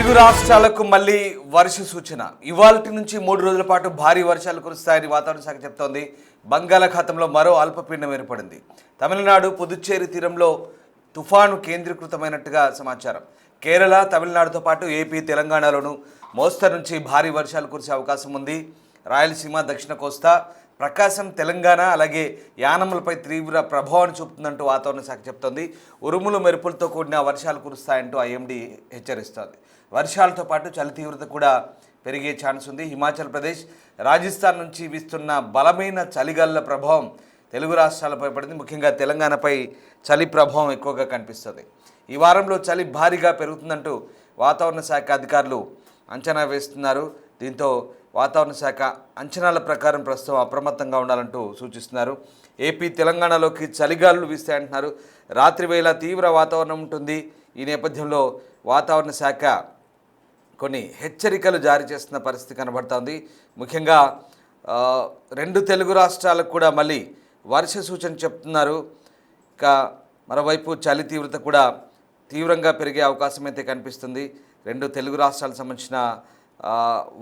తెలుగు రాష్ట్రాలకు మళ్ళీ వర్ష సూచన. ఇవాల్టి నుంచి 3 రోజుల పాటు భారీ వర్షాలు కురుస్తాయని వాతావరణ శాఖ చెప్తోంది. బంగాళాఖాతంలో మరో అల్పపీడనం ఏర్పడింది. తమిళనాడు పుదుచ్చేరి తీరంలో తుఫాను కేంద్రీకృతమైనట్టుగా సమాచారం. కేరళ, తమిళనాడుతో పాటు ఏపీ, తెలంగాణలోనూ మోస్తరు నుంచి భారీ వర్షాలు కురిసే అవకాశం ఉంది. రాయలసీమ, దక్షిణ కోస్తా, ప్రకాశం, తెలంగాణ అలాగే యానములపై తీవ్ర ప్రభావాన్ని చూపుతుందంటూ వాతావరణ శాఖ చెప్తోంది. ఉరుములు మెరుపులతో కూడిన వర్షాలు కురుస్తాయంటూ ఐఎండీ హెచ్చరిస్తోంది. వర్షాలతో పాటు చలి తీవ్రత కూడా పెరిగే ఛాన్స్ ఉంది. హిమాచల్ ప్రదేశ్, రాజస్థాన్ నుంచి వీస్తున్న బలమైన చలిగాలుల ప్రభావం తెలుగు రాష్ట్రాలపై పడింది. ముఖ్యంగా తెలంగాణపై చలి ప్రభావం ఎక్కువగా కనిపిస్తుంది. ఈ వారంలో చలి భారీగా పెరుగుతుందంటూ వాతావరణ శాఖ అధికారులు అంచనా వేస్తున్నారు. దీంతో వాతావరణ శాఖ అంచనాల ప్రకారం ప్రస్తుతం అప్రమత్తంగా ఉండాలంటూ సూచిస్తున్నారు. ఏపీ, తెలంగాణలోకి చలిగాలులు వీస్తాయంటున్నారు. రాత్రి వేళ తీవ్ర వాతావరణం ఉంటుంది. ఈ నేపథ్యంలో వాతావరణ శాఖ కొన్ని హెచ్చరికలు జారీ చేస్తున్న పరిస్థితి కనబడుతోంది. ముఖ్యంగా 2 తెలుగు రాష్ట్రాలకు కూడా మళ్ళీ వర్ష సూచన చెప్తున్నారు. ఇక మరోవైపు చలి తీవ్రత కూడా తీవ్రంగా పెరిగే అవకాశం అయితే కనిపిస్తుంది. 2 తెలుగు రాష్ట్రాలకు సంబంధించిన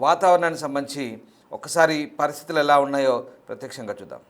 వాతావరణానికి సంబంధించి ఒకసారి పరిస్థితులు ఎలా ఉన్నాయో ప్రత్యక్షంగా చూద్దాం.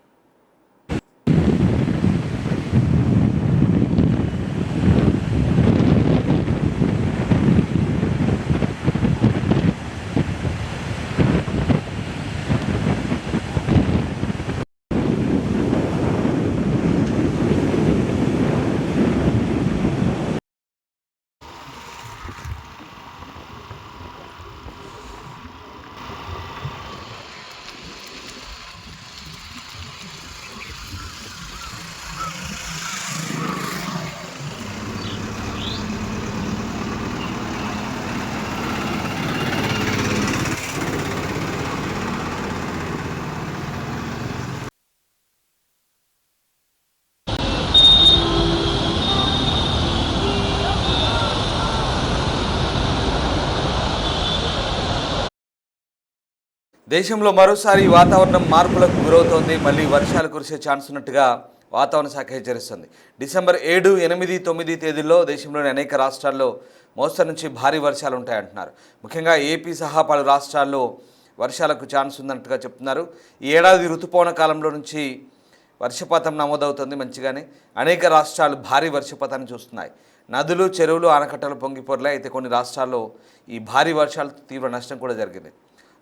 దేశంలో మరోసారి వాతావరణం మార్పులకు గురవుతోంది. మళ్ళీ వర్షాలు కురిసే ఛాన్స్ ఉన్నట్టుగా వాతావరణ శాఖ హెచ్చరిస్తుంది. డిసెంబర్ 7, 8, 9 తేదీల్లో దేశంలోని అనేక రాష్ట్రాల్లో మోస్తరు నుంచి భారీ వర్షాలు ఉంటాయంటున్నారు. ముఖ్యంగా ఏపీ సహా పలు రాష్ట్రాల్లో వర్షాలకు ఛాన్స్ ఉందన్నట్టుగా చెప్తున్నారు. ఈ ఏడాది ఋతుపవన కాలంలో నుంచి వర్షపాతం నమోదవుతుంది మంచిగానే. అనేక రాష్ట్రాలు భారీ వర్షపాతాన్ని చూస్తున్నాయి. నదులు, చెరువులు, ఆనకట్టలు పొంగిపోర్లాయి. అయితే కొన్ని రాష్ట్రాల్లో ఈ భారీ వర్షాలతో తీవ్ర నష్టం కూడా జరిగింది.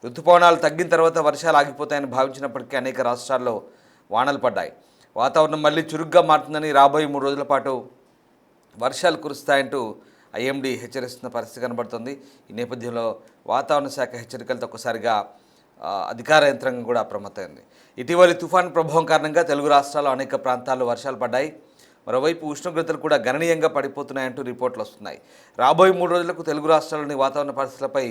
ఋతుపవనాలు తగ్గిన తర్వాత వర్షాలు ఆగిపోతాయని భావించినప్పటికీ అనేక రాష్ట్రాల్లో వానలు పడ్డాయి. వాతావరణం మళ్ళీ చురుగ్గా మారుతుందని, రాబోయే 3 రోజుల పాటు వర్షాలు కురుస్తాయంటూ ఐఎండీ హెచ్చరిస్తున్న పరిస్థితి కనబడుతుంది. ఈ నేపథ్యంలో వాతావరణ శాఖ హెచ్చరికలతో ఒక్కసారిగా అధికార యంత్రాంగం కూడా అప్రమత్తమైంది. ఇటీవలి తుఫాను ప్రభావం కారణంగా తెలుగు రాష్ట్రాల్లో అనేక ప్రాంతాల్లో వర్షాలు పడ్డాయి. మరోవైపు ఉష్ణోగ్రతలు కూడా గణనీయంగా పడిపోతున్నాయంటూ రిపోర్ట్లు వస్తున్నాయి. రాబోయే 3 రోజులకు తెలుగు రాష్ట్రాల్లోని వాతావరణ పరిస్థితులపై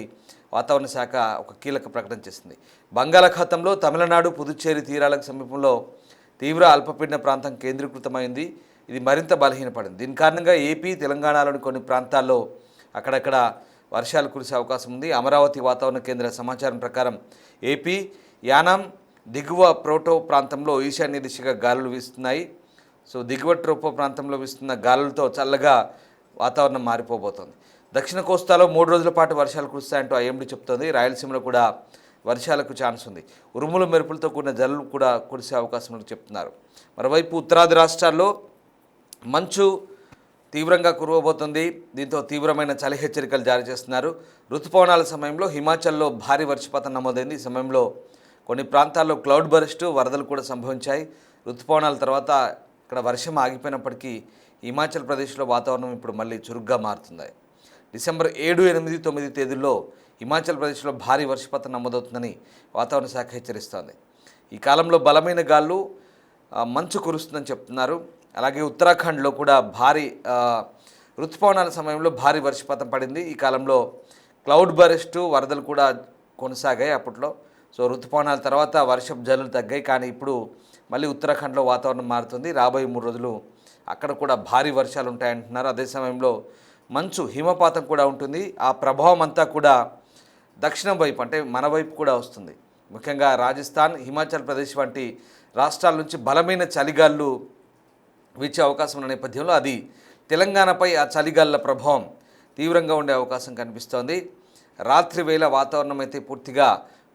వాతావరణ శాఖ ఒక కీలక ప్రకటన చేసింది. బంగాళాఖాతంలో తమిళనాడు, పుదుచ్చేరి తీరాలకు సమీపంలో తీవ్ర అల్పపీడన ప్రాంతం కేంద్రీకృతమైంది. ఇది మరింత బలహీనపడింది. దీని కారణంగా ఏపీ, తెలంగాణలోని కొన్ని ప్రాంతాల్లో అక్కడక్కడ వర్షాలు కురిసే అవకాశం ఉంది. అమరావతి వాతావరణ కేంద్ర సమాచారం ప్రకారం ఏపీ, యానాం, దిగువ ప్రోటో ప్రాంతంలో ఈశాన్య దిశగా గాలులు వీస్తున్నాయి. దిగువ ట్రోపో ప్రాంతంలో వీస్తున్న గాలులతో చల్లగా వాతావరణం మారిపోబోతోంది. దక్షిణ కోస్తాలో 3 రోజుల పాటు వర్షాలు కురుస్తాయంటూ ఐఎండీ చెప్తోంది. రాయలసీమలో కూడా వర్షాలకు ఛాన్స్ ఉంది. ఉరుముల మెరుపులతో కూడిన జల్లులు కూడా కురిసే అవకాశం ఉందని చెప్తున్నారు. మరోవైపు ఉత్తరాది రాష్ట్రాల్లో మంచు తీవ్రంగా కురవబోతుంది. దీంతో తీవ్రమైన చలి హెచ్చరికలు జారీ చేస్తున్నారు. ఋతుపవనాల సమయంలో హిమాచల్లో భారీ వర్షపాతం నమోదైంది. ఈ సమయంలో కొన్ని ప్రాంతాల్లో క్లౌడ్ బర్స్ట్, వరదలు కూడా సంభవించాయి. ఋతుపవనాల తర్వాత ఇక్కడ వర్షం ఆగిపోయినప్పటికీ హిమాచల్ ప్రదేశ్లో వాతావరణం ఇప్పుడు మళ్ళీ చురుగ్గా మారుతుంది. డిసెంబర్ 7, 8, 9 తేదీల్లో హిమాచల్ ప్రదేశ్లో భారీ వర్షపాతం నమోదవుతుందని వాతావరణ శాఖ హెచ్చరిస్తోంది. ఈ కాలంలో బలమైన గాళ్ళు, మంచు కురుస్తుందని చెప్తున్నారు. అలాగే ఉత్తరాఖండ్లో కూడా భారీ ఋతుపవనాల సమయంలో భారీ వర్షపాతం పడింది. ఈ కాలంలో క్లౌడ్ బర్స్ట్, వరదలు కూడా కొనసాగాయి అప్పట్లో. ఋతుపవనాల తర్వాత వర్షపు జల్లులు తగ్గాయి. కానీ ఇప్పుడు మళ్ళీ ఉత్తరాఖండ్లో వాతావరణం మారుతుంది. రాబోయే 3 రోజులు అక్కడ కూడా భారీ వర్షాలు ఉంటాయంటున్నారు. అదే సమయంలో మంచు, హిమపాతం కూడా ఉంటుంది. ఆ ప్రభావం అంతా కూడా దక్షిణం వైపు అంటే మన వైపు కూడా వస్తుంది. ముఖ్యంగా రాజస్థాన్, హిమాచల్ ప్రదేశ్ వంటి రాష్ట్రాల నుంచి బలమైన చలిగాళ్ళు వీచే అవకాశం ఉన్న నేపథ్యంలో అది తెలంగాణపై ఆ చలిగాలుల ప్రభావం తీవ్రంగా ఉండే అవకాశం కనిపిస్తోంది. రాత్రి వేళ వాతావరణం అయితే పూర్తిగా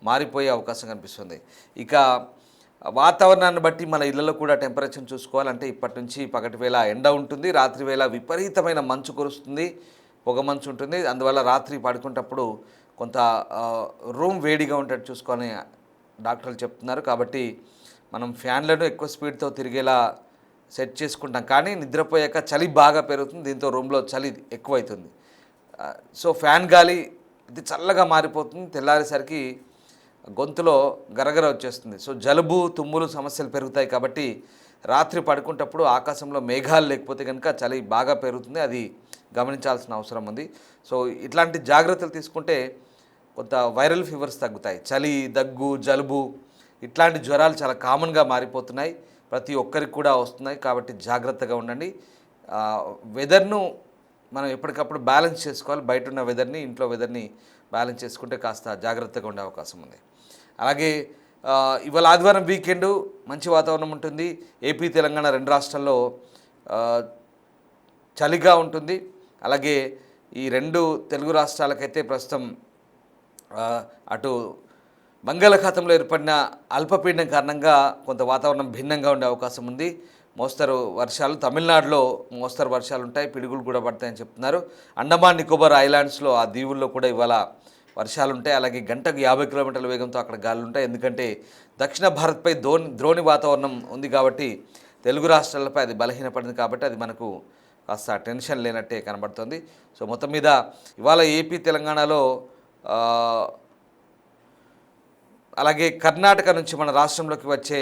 మారిపోయే అవకాశం కనిపిస్తుంది. ఇక వాతావరణాన్ని బట్టి మన ఇళ్లలో కూడా టెంపరేచర్ చూసుకోవాలంటే ఇప్పటి నుంచి పగటి వేళ ఎండ ఉంటుంది, రాత్రి వేళ విపరీతమైన మంచు కురుస్తుంది, పొగ మంచు ఉంటుంది. అందువల్ల రాత్రి పడుకునేటప్పుడు కొంత రూమ్ వేడిగా ఉండేట్టు చూసుకొని డాక్టర్లు చెప్తున్నారు. కాబట్టి మనం ఫ్యాన్లను ఎక్కువ స్పీడ్తో తిరిగేలా సెట్ చేసుకుంటాం, కానీ నిద్రపోయాక చలి బాగా పెరుగుతుంది, దీంతో రూమ్లో చలి ఎక్కువవుతుంది. సో ఫ్యాన్ గాలి ఇది చల్లగా మారిపోతుంది, తెల్లారేసరికి గొంతులో గరగర వచ్చేస్తుంది. సో జలుబు తుమ్ములు సమస్యలు పెరుగుతాయి. కాబట్టి రాత్రి పడుకునేటప్పుడు ఆకాశంలో మేఘాలు లేకపోతే కనుక చలి బాగా పెరుగుతుంది, అది గమనించాల్సిన అవసరం ఉంది. సో ఇట్లాంటి జాగ్రత్తలు తీసుకుంటే కొంత వైరల్ ఫీవర్స్ తగ్గుతాయి. చలి, దగ్గు, జలుబు ఇట్లాంటి జ్వరాలు చాలా కామన్గా మారిపోతున్నాయి, ప్రతి ఒక్కరికి కూడా వస్తున్నాయి. కాబట్టి జాగ్రత్తగా ఉండండి. వెదర్ను మనం ఎప్పటికప్పుడు బ్యాలెన్స్ చేసుకోవాలి. బయట ఉన్న వెదర్ని, ఇంట్లో వెదర్ని బ్యాలెన్స్ చేసుకుంటే కాస్త జాగ్రత్తగా ఉండే అవకాశం ఉంది. అలాగే ఇవాళ ఆదివారం వీకెండ్, మంచి వాతావరణం ఉంటుంది. ఏపీ, తెలంగాణ రెండు రాష్ట్రాల్లో చలిగా ఉంటుంది. అలాగే ఈ రెండు తెలుగు రాష్ట్రాలకైతే ప్రస్తుతం అటు బంగాళాఖాతంలో ఏర్పడిన అల్పపీడనం కారణంగా కొంత వాతావరణం భిన్నంగా ఉండే అవకాశం ఉంది. మోస్తరు వర్షాలు, తమిళనాడులో మోస్తరు వర్షాలు ఉంటాయి, పిడుగులు కూడా పడతాయని చెప్తున్నారు. అండమాన్ నికోబార్ ఐలాండ్స్లో ఆ దీవుల్లో కూడా ఇవాళ వర్షాలు ఉంటాయి. అలాగే గంటకు 50 కిలోమీటర్ల వేగంతో అక్కడ గాలులు ఉంటాయి. ఎందుకంటే దక్షిణ భారత్పై ద్రోణి వాతావరణం ఉంది కాబట్టి, తెలుగు రాష్ట్రాలపై అది బలహీనపడింది కాబట్టి అది మనకు కాస్త టెన్షన్ లేనట్టే కనబడుతుంది. సో మొత్తం మీద ఇవాళ ఏపీ, తెలంగాణలో అలాగే కర్ణాటక నుంచి మన రాష్ట్రంలోకి వచ్చే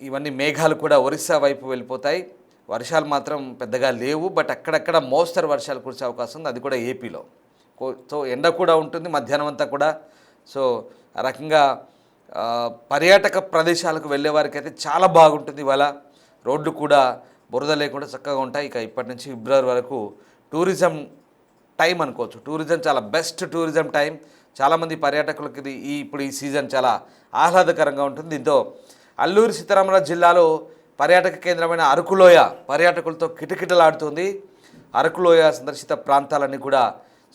ఇవన్నీ మేఘాలు కూడా ఒరిస్సా వైపు వెళ్ళిపోతాయి. వర్షాలు మాత్రం పెద్దగా లేవు, బట్ అక్కడక్కడ మోస్తరు వర్షాలు కురిసే అవకాశం ఉంది, అది కూడా ఏపీలో. సో ఎండ కూడా ఉంటుంది మధ్యాహ్నం అంతా కూడా. సో ఆ రకంగా పర్యాటక ప్రదేశాలకు వెళ్ళే వారికి అయితే చాలా బాగుంటుంది. ఇవాళ రోడ్లు కూడా బురద లేకుండా చక్కగా ఉంటాయి. ఇక ఇప్పటి నుంచి ఫిబ్రవరి వరకు టూరిజం టైం అనుకోవచ్చు. టూరిజం చాలా బెస్ట్ టూరిజం టైం. చాలామంది పర్యాటకులకు ఇది ఇప్పుడు ఈ సీజన్ చాలా ఆహ్లాదకరంగా ఉంటుంది. దీంతో అల్లూరి సీతారామరాజు జిల్లాలో పర్యాటక కేంద్రమైన అరకులోయ పర్యాటకులతో కిటకిటలాడుతుంది. అరకులోయ సందర్శిత ప్రాంతాలన్నీ కూడా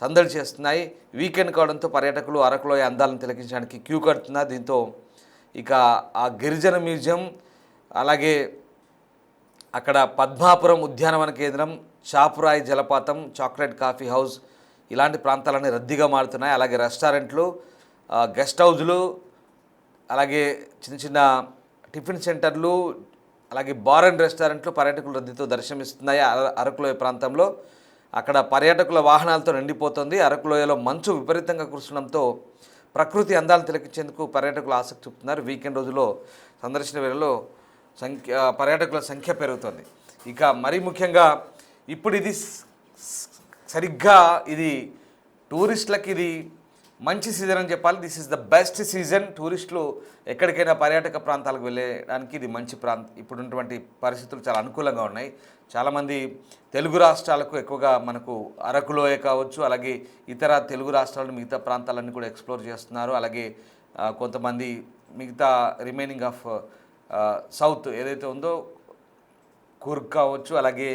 సందడి చేస్తున్నాయి. వీకెండ్ కావడంతో పర్యాటకులు అరకులోయ అందాలను తిలకించడానికి క్యూ కడుతున్నారు. దీంతో ఇక ఆ గిరిజన మ్యూజియం, అలాగే అక్కడ పద్మాపురం ఉద్యానవన కేంద్రం, చాపురాయి జలపాతం, చాక్లెట్ కాఫీ హౌస్ ఇలాంటి ప్రాంతాలన్నీ రద్దీగా మారుతున్నాయి. అలాగే రెస్టారెంట్లు, గెస్ట్ హౌజులు, అలాగే చిన్న చిన్న టిఫిన్ సెంటర్లు, అలాగే బార్ అండ్ రెస్టారెంట్లు పర్యాటకుల రద్దీతో దర్శనమిస్తున్నాయి. అరకులోయ ప్రాంతంలో అక్కడ పర్యాటకుల వాహనాలతో నిండిపోతుంది. అరకులోయలో మంచు విపరీతంగా కురసడంతో ప్రకృతి అందాలను తిలకించేందుకు పర్యాటకులు ఆసక్తి చూపుతున్నారు. వీకెండ్ రోజుల్లో సందర్శన వేళలో పర్యాటకుల సంఖ్య పెరుగుతుంది. ఇక మరీ ముఖ్యంగా ఇప్పుడు ఇది సరిగ్గా ఇది టూరిస్టులకి ఇది మంచి సీజన్ అని చెప్పాలి. This is the best season. టూరిస్టులు ఎక్కడికైనా పర్యాటక ప్రాంతాలకు వెళ్ళడానికి ఇది మంచి ఇప్పుడున్నటువంటి పరిస్థితులు చాలా అనుకూలంగా ఉన్నాయి. చాలామంది తెలుగు రాష్ట్రాలకు ఎక్కువగా మనకు అరకులోయ కావచ్చు, అలాగే ఇతర తెలుగు రాష్ట్రాలను మిగతా ప్రాంతాలన్నీ కూడా ఎక్స్ప్లోర్ చేస్తున్నారు. అలాగే కొంతమంది మిగతా రిమైనింగ్ ఆఫ్ సౌత్ ఏదైతే ఉందో కూర్గ్ కావచ్చు, అలాగే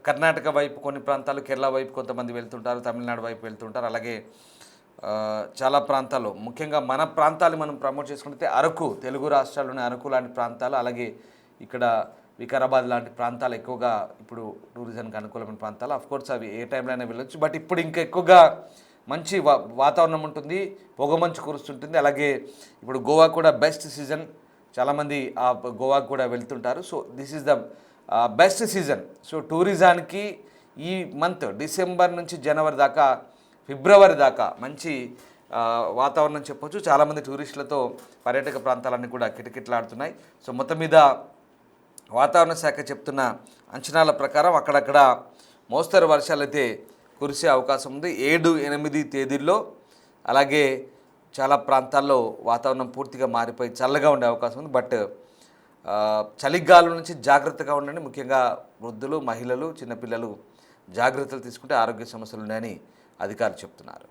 కర్ణాటక వైపు కొన్ని ప్రాంతాలు, కేరళ వైపు కొంతమంది వెళ్తుంటారు, తమిళనాడు వైపు వెళ్తుంటారు. అలాగే చాలా ప్రాంతాలు, ముఖ్యంగా మన ప్రాంతాలు మనం ప్రమోట్ చేసుకుంటే అరకు, తెలుగు రాష్ట్రాల్లోని అరకు లాంటి ప్రాంతాలు, అలాగే ఇక్కడ వికారాబాద్ లాంటి ప్రాంతాలు ఎక్కువగా ఇప్పుడు టూరిజంకి అనుకూలమైన ప్రాంతాలు. అఫ్కోర్స్ అవి ఏ టైంలో అయినా వెళ్ళొచ్చు, బట్ ఇప్పుడు ఇంకా ఎక్కువగా మంచి వాతావరణం ఉంటుంది, పొగమంచు కురుస్తుంటుంది. అలాగే ఇప్పుడు గోవా కూడా బెస్ట్ సీజన్, చాలామంది ఆ గోవాకు కూడా వెళ్తుంటారు. So this is the best season. So టూరిజానికి ఈ మంత్ డిసెంబర్ నుంచి జనవరి దాకా, ఫిబ్రవరి దాకా మంచి వాతావరణం చెప్పొచ్చు. చాలామంది టూరిస్టులతో పర్యాటక ప్రాంతాలన్నీ కూడా కిటకిటలాడుతున్నాయి. సో మొత్తం మీద వాతావరణ శాఖ చెప్తున్న అంచనాల ప్రకారం అక్కడక్కడ మోస్తరు వర్షాలు అయితే కురిసే అవకాశం ఉంది 7, 8 తేదీల్లో. అలాగే చాలా ప్రాంతాల్లో వాతావరణం పూర్తిగా మారిపోయి చల్లగా ఉండే అవకాశం ఉంది. బట్ చలిగాలుల నుంచి జాగ్రత్తగా ఉండండి. ముఖ్యంగా వృద్ధులు, మహిళలు, చిన్నపిల్లలు జాగ్రత్తలు తీసుకుంటే ఆరోగ్య సమస్యలు ఉన్నాయని అధికారులు చెప్తున్నారు.